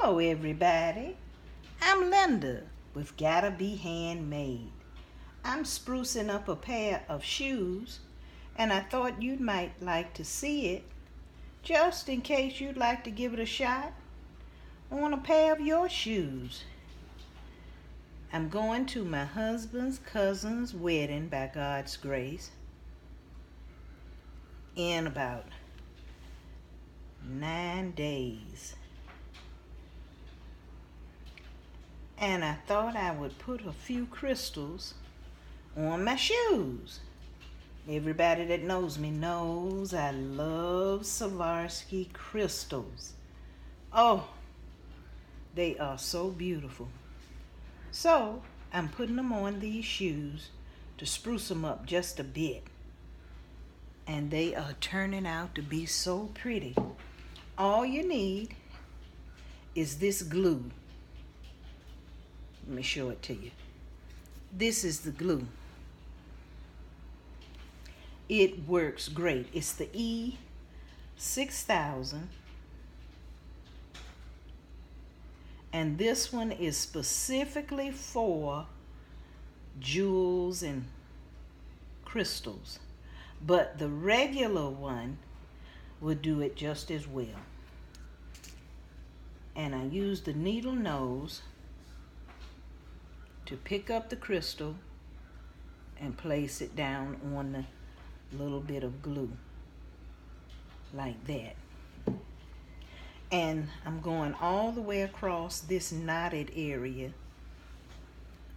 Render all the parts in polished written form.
Hello everybody, I'm Linda with Gotta Be Handmade. I'm sprucing up a pair of shoes and I thought you might like to see it just in case you'd like to give it a shot on a pair of your shoes. I'm going to my husband's cousin's wedding by God's grace in about 9 days. And I thought I would put a few crystals on my shoes. Everybody that knows me knows I love Swavoski Crystals. Oh, they are so beautiful. So I'm putting them on these shoes to spruce them up just a bit. And they are turning out to be so pretty. All you need is this glue. Let me show it to you. This is the glue. It works great. It's the E6000. And this one is specifically for jewels and crystals. But the regular one will do it just as well. And I use the needle nose to pick up the crystal and place it down on the little bit of glue like that. And I'm going all the way across this knotted area,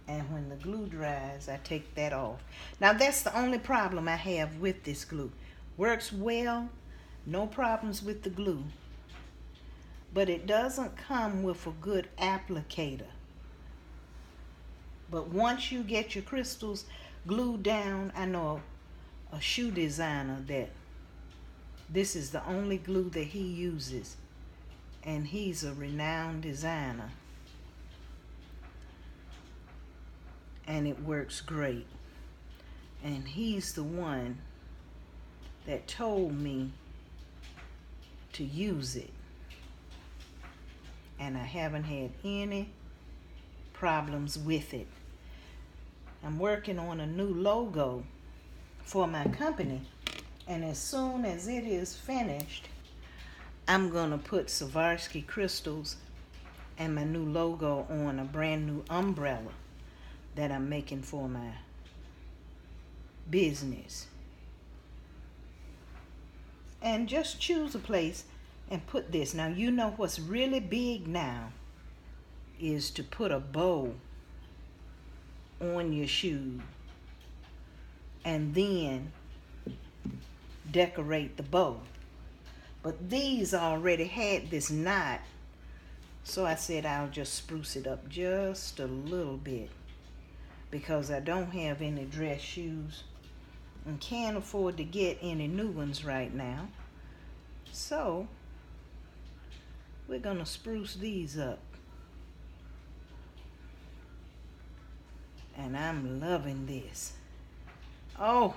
and when the glue dries I take that off. Now that's the only problem I have with this glue. Works well, no problems with the glue, but it doesn't come with a good applicator. But once you get your crystals glued down, I know a shoe designer that this is the only glue that he uses, and he's a renowned designer, and it works great. And he's the one that told me to use it, and I haven't had any problems with it. I'm working on a new logo for my company, and as soon as it is finished, I'm gonna put Swavoski Crystals and my new logo on a brand new umbrella that I'm making for my business. And just choose a place and put this. Now you know what's really big now is to put a bow on your shoe and then decorate the bow. But these already had this knot, so I said I'll just spruce it up just a little bit because I don't have any dress shoes and can't afford to get any new ones right now. So we're gonna spruce these up. And I'm loving this. Oh,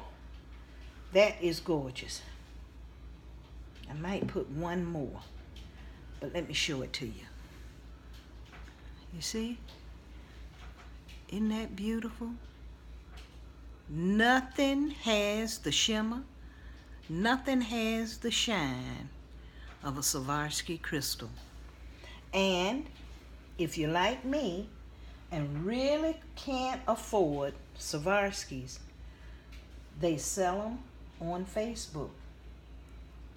that is gorgeous. I might put one more, but let me show it to you. You see? Isn't that beautiful? Nothing has the shimmer, nothing has the shine of a Swarovski crystal. And if you're like me and really can't afford Swarovskis, they sell them on Facebook.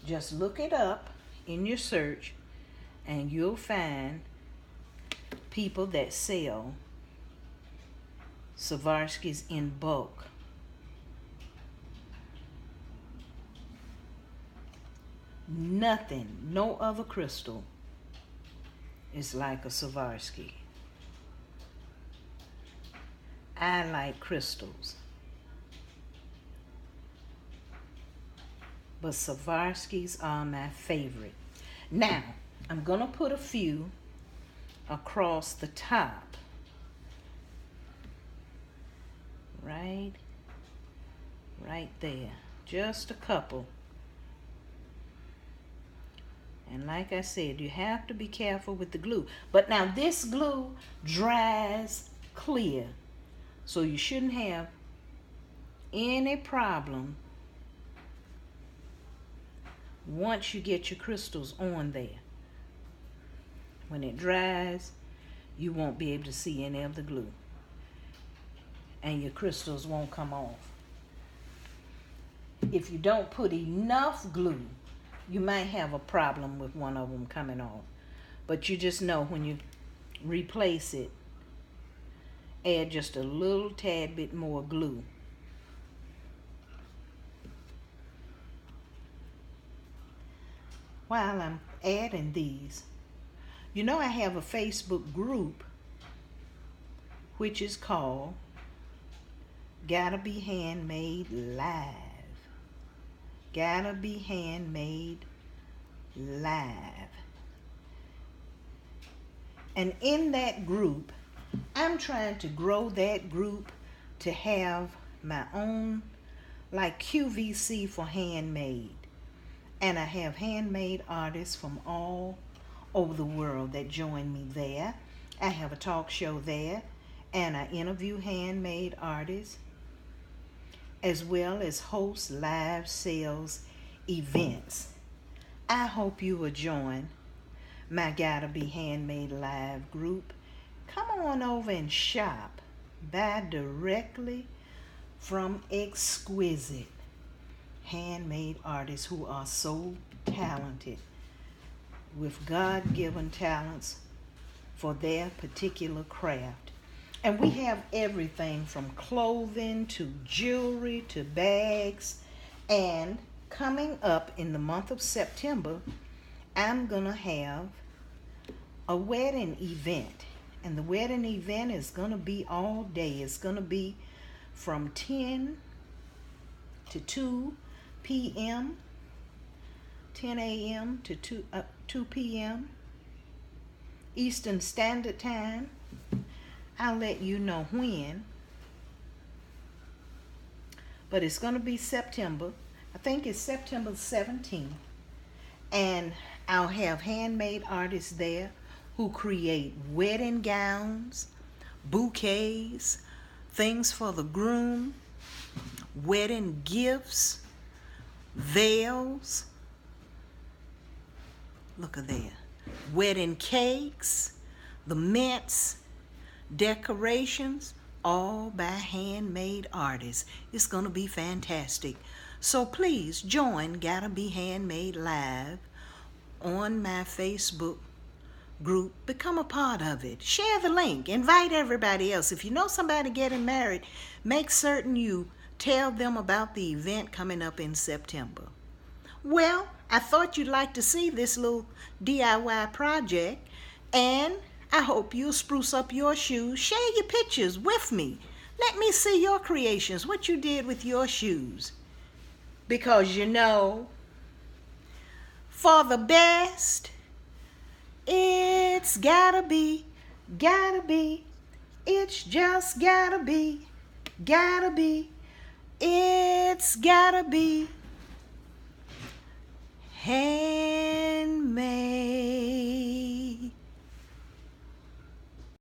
Just look it up in your search and you'll find people that sell Swarovskis in bulk. Nothing, no other crystal is like a Swarovski. I like crystals, but Swarovskis are my favorite. Now, I'm gonna put a few across the top. Right there. Just a couple. And like I said, you have to be careful with the glue. But now this glue dries clear. So you shouldn't have any problem once you get your crystals on there. When it dries, you won't be able to see any of the glue. And your crystals won't come off. If you don't put enough glue, you might have a problem with one of them coming off. But you just know when you replace it, add just a little tad bit more glue. While I'm adding these, you know I have a Facebook group which is called Gotta Be Handmade Live. Gotta Be Handmade Live. And in that group, I'm trying to grow that group to have my own, like QVC for handmade. And I have handmade artists from all over the world that join me there. I have a talk show there, and I interview handmade artists, as well as host live sales events. I hope you will join my Gotta Be Handmade Live group. Come on over and shop. Buy directly from exquisite handmade artists who are so talented, with God-given talents for their particular craft. And we have everything from clothing to jewelry to bags. And coming up in the month of September, I'm going to have a wedding event. And the wedding event is going to be all day. It's going to be from 10 to 2 p.m., 10 a.m. to 2 p.m. Eastern Standard Time. I'll let you know when. But it's going to be September. I think it's September 17th. And I'll have handmade artists there who create wedding gowns, bouquets, things for the groom, wedding gifts, veils. Look at there. Wedding cakes, the mints, decorations, all by handmade artists. It's going to be fantastic. So please join Gotta Be Handmade Live on my Facebook group. Become a part of it. Share the link. Invite everybody else. If you know somebody getting married, make certain you tell them about the event coming up in September. Well, I thought you'd like to see this little DIY project, and I hope you'll spruce up your shoes. Share your pictures with me. Let me see your creations, what you did with your shoes. Because you know, for the best, it's gotta be, it's just gotta be, it's gotta be handmade.